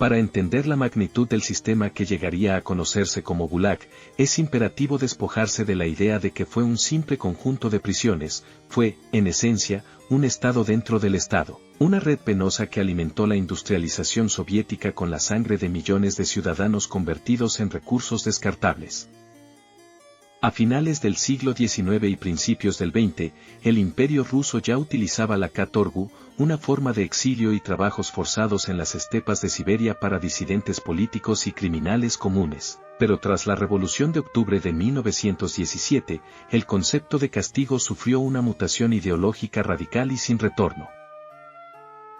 Para entender la magnitud del sistema que llegaría a conocerse como Gulag, es imperativo despojarse de la idea de que fue un simple conjunto de prisiones, fue, en esencia, un Estado dentro del Estado, una red penosa que alimentó la industrialización soviética con la sangre de millones de ciudadanos convertidos en recursos descartables. A finales del siglo XIX y principios del XX, el Imperio ruso ya utilizaba la katorgu, una forma de exilio y trabajos forzados en las estepas de Siberia para disidentes políticos y criminales comunes. Pero tras la Revolución de Octubre de 1917, el concepto de castigo sufrió una mutación ideológica radical y sin retorno.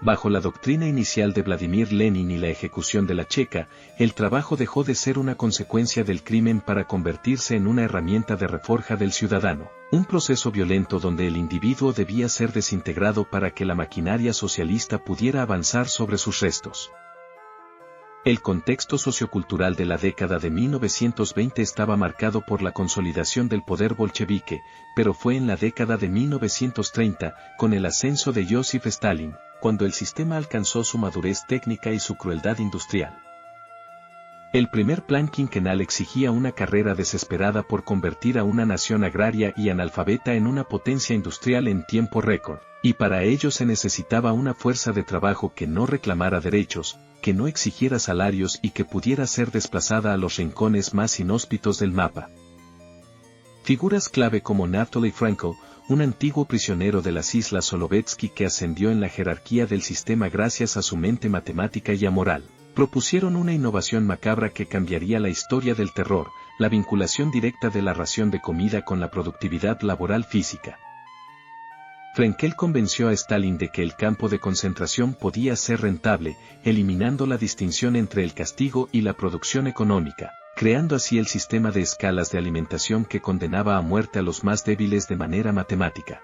Bajo la doctrina inicial de Vladimir Lenin y la ejecución de la Checa, el trabajo dejó de ser una consecuencia del crimen para convertirse en una herramienta de reforja del ciudadano, un proceso violento donde el individuo debía ser desintegrado para que la maquinaria socialista pudiera avanzar sobre sus restos. El contexto sociocultural de la década de 1920 estaba marcado por la consolidación del poder bolchevique, pero fue en la década de 1930, con el ascenso de Joseph Stalin, cuando el sistema alcanzó su madurez técnica y su crueldad industrial. El primer plan quinquenal exigía una carrera desesperada por convertir a una nación agraria y analfabeta en una potencia industrial en tiempo récord, y para ello se necesitaba una fuerza de trabajo que no reclamara derechos, que no exigiera salarios y que pudiera ser desplazada a los rincones más inhóspitos del mapa. Figuras clave como Naftali Franco, un antiguo prisionero de las Islas Solovetsky que ascendió en la jerarquía del sistema gracias a su mente matemática y amoral, propusieron una innovación macabra que cambiaría la historia del terror, la vinculación directa de la ración de comida con la productividad laboral física. Frenkel convenció a Stalin de que el campo de concentración podía ser rentable, eliminando la distinción entre el castigo y la producción económica, creando así el sistema de escalas de alimentación que condenaba a muerte a los más débiles de manera matemática.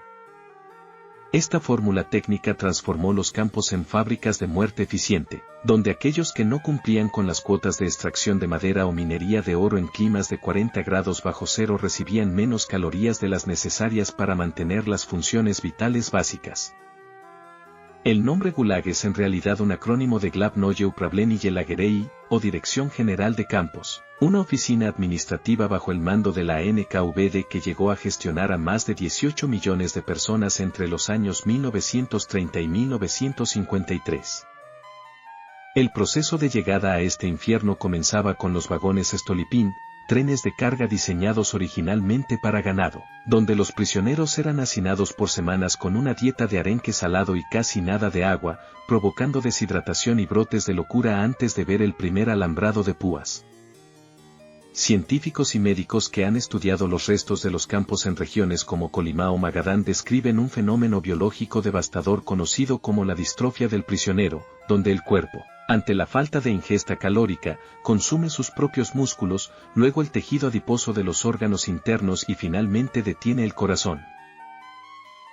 Esta fórmula técnica transformó los campos en fábricas de muerte eficiente, donde aquellos que no cumplían con las cuotas de extracción de madera o minería de oro en climas de 40 grados bajo cero recibían menos calorías de las necesarias para mantener las funciones vitales básicas. El nombre Gulag es en realidad un acrónimo de Glavnoye Upravleniye Lagerei, o Dirección General de Campos, una oficina administrativa bajo el mando de la NKVD que llegó a gestionar a más de 18 millones de personas entre los años 1930 y 1953. El proceso de llegada a este infierno comenzaba con los vagones Stolipin, trenes de carga diseñados originalmente para ganado, donde los prisioneros eran hacinados por semanas con una dieta de arenque salado y casi nada de agua, provocando deshidratación y brotes de locura antes de ver el primer alambrado de púas. Científicos y médicos que han estudiado los restos de los campos en regiones como Colima o Magadán describen un fenómeno biológico devastador conocido como la distrofia del prisionero, donde el cuerpo, ante la falta de ingesta calórica, consume sus propios músculos, luego el tejido adiposo de los órganos internos y finalmente detiene el corazón.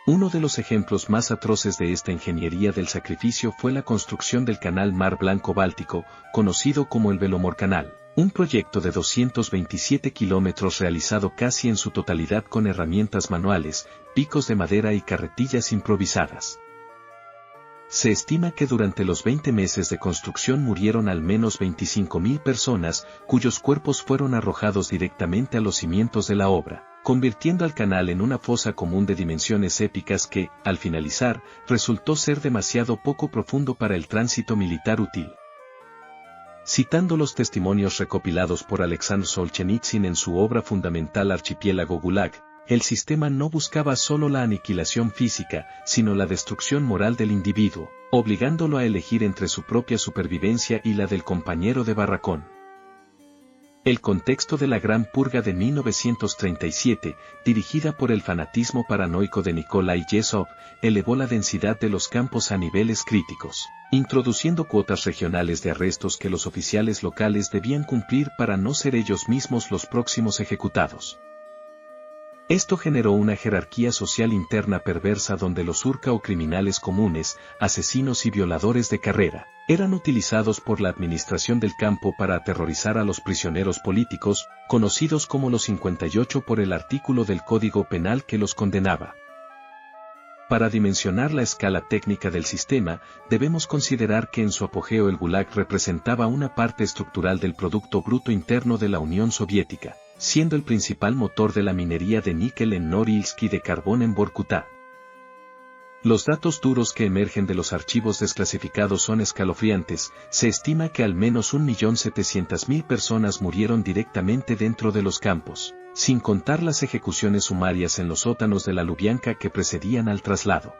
Uno de los ejemplos más atroces de esta ingeniería del sacrificio fue la construcción del Canal Mar Blanco-Báltico, conocido como el Belomor-Canal, un proyecto de 227 kilómetros realizado casi en su totalidad con herramientas manuales, picos de madera y carretillas improvisadas. Se estima que durante los 20 meses de construcción murieron al menos 25.000 personas, cuyos cuerpos fueron arrojados directamente a los cimientos de la obra, convirtiendo al canal en una fosa común de dimensiones épicas que, al finalizar, resultó ser demasiado poco profundo para el tránsito militar útil. Citando los testimonios recopilados por Alexander Solzhenitsyn en su obra fundamental Archipiélago Gulag, el sistema no buscaba solo la aniquilación física, sino la destrucción moral del individuo, obligándolo a elegir entre su propia supervivencia y la del compañero de barracón. El contexto de la Gran Purga de 1937, dirigida por el fanatismo paranoico de Nikolai Yezhov, elevó la densidad de los campos a niveles críticos, introduciendo cuotas regionales de arrestos que los oficiales locales debían cumplir para no ser ellos mismos los próximos ejecutados. Esto generó una jerarquía social interna perversa donde los urca o criminales comunes, asesinos y violadores de carrera, eran utilizados por la administración del campo para aterrorizar a los prisioneros políticos, conocidos como los 58 por el artículo del Código Penal que los condenaba. Para dimensionar la escala técnica del sistema, debemos considerar que en su apogeo el Gulag representaba una parte estructural del Producto Bruto Interno de la Unión Soviética, siendo el principal motor de la minería de níquel en Norilsk y de carbón en Vorkuta. Los datos duros que emergen de los archivos desclasificados son escalofriantes. Se estima que al menos 1.700.000 personas murieron directamente dentro de los campos, sin contar las ejecuciones sumarias en los sótanos de la Lubyanka que precedían al traslado.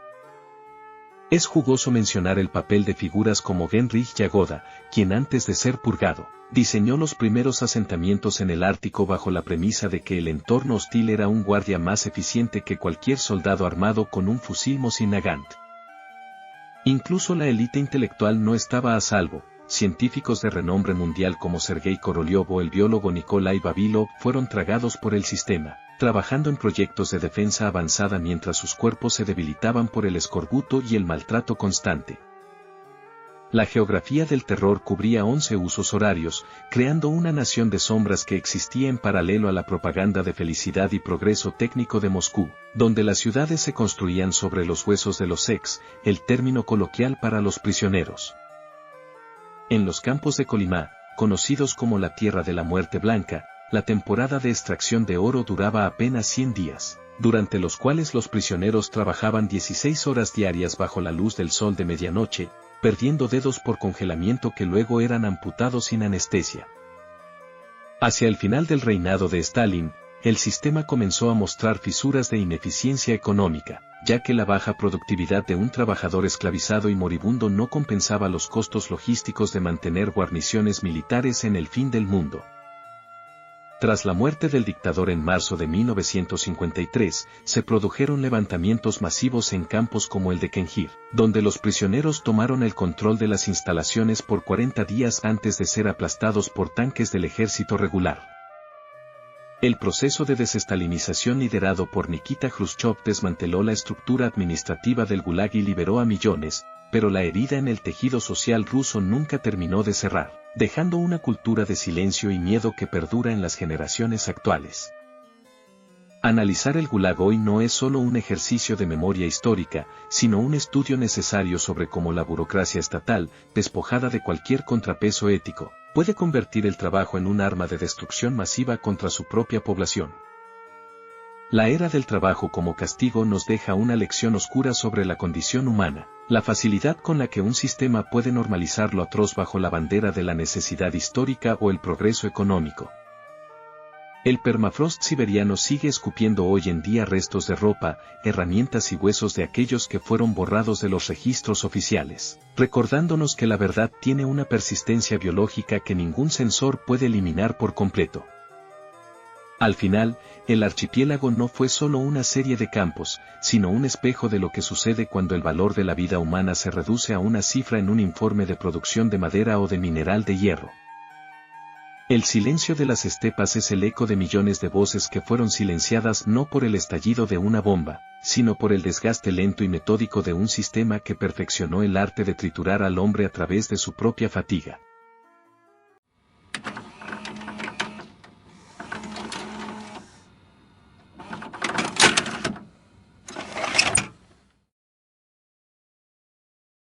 Es jugoso mencionar el papel de figuras como Genrikh Yagoda, quien antes de ser purgado, diseñó los primeros asentamientos en el Ártico bajo la premisa de que el entorno hostil era un guardia más eficiente que cualquier soldado armado con un fusil Mosin Nagant. Incluso la élite intelectual no estaba a salvo. Científicos de renombre mundial como Sergei Korolev o el biólogo Nikolai Vavilov fueron tragados por el sistema, trabajando en proyectos de defensa avanzada mientras sus cuerpos se debilitaban por el escorbuto y el maltrato constante. La geografía del terror cubría 11 usos horarios, creando una nación de sombras que existía en paralelo a la propaganda de felicidad y progreso técnico de Moscú, donde las ciudades se construían sobre los huesos de los ex, el término coloquial para los prisioneros. En los campos de Kolyma, conocidos como la Tierra de la Muerte Blanca, la temporada de extracción de oro duraba apenas 100 días, durante los cuales los prisioneros trabajaban 16 horas diarias bajo la luz del sol de medianoche, perdiendo dedos por congelamiento que luego eran amputados sin anestesia. Hacia el final del reinado de Stalin, el sistema comenzó a mostrar fisuras de ineficiencia económica, ya que la baja productividad de un trabajador esclavizado y moribundo no compensaba los costos logísticos de mantener guarniciones militares en el fin del mundo. Tras la muerte del dictador en marzo de 1953, se produjeron levantamientos masivos en campos como el de Kenjir, donde los prisioneros tomaron el control de las instalaciones por 40 días antes de ser aplastados por tanques del ejército regular. El proceso de desestalinización liderado por Nikita Khrushchev desmanteló la estructura administrativa del Gulag y liberó a millones, pero la herida en el tejido social ruso nunca terminó de cerrar, dejando una cultura de silencio y miedo que perdura en las generaciones actuales. Analizar el Gulag hoy no es solo un ejercicio de memoria histórica, sino un estudio necesario sobre cómo la burocracia estatal, despojada de cualquier contrapeso ético, puede convertir el trabajo en un arma de destrucción masiva contra su propia población. La era del trabajo como castigo nos deja una lección oscura sobre la condición humana, la facilidad con la que un sistema puede normalizar lo atroz bajo la bandera de la necesidad histórica o el progreso económico. El permafrost siberiano sigue escupiendo hoy en día restos de ropa, herramientas y huesos de aquellos que fueron borrados de los registros oficiales, recordándonos que la verdad tiene una persistencia biológica que ningún sensor puede eliminar por completo. Al final, el archipiélago no fue solo una serie de campos, sino un espejo de lo que sucede cuando el valor de la vida humana se reduce a una cifra en un informe de producción de madera o de mineral de hierro. El silencio de las estepas es el eco de millones de voces que fueron silenciadas no por el estallido de una bomba, sino por el desgaste lento y metódico de un sistema que perfeccionó el arte de triturar al hombre a través de su propia fatiga.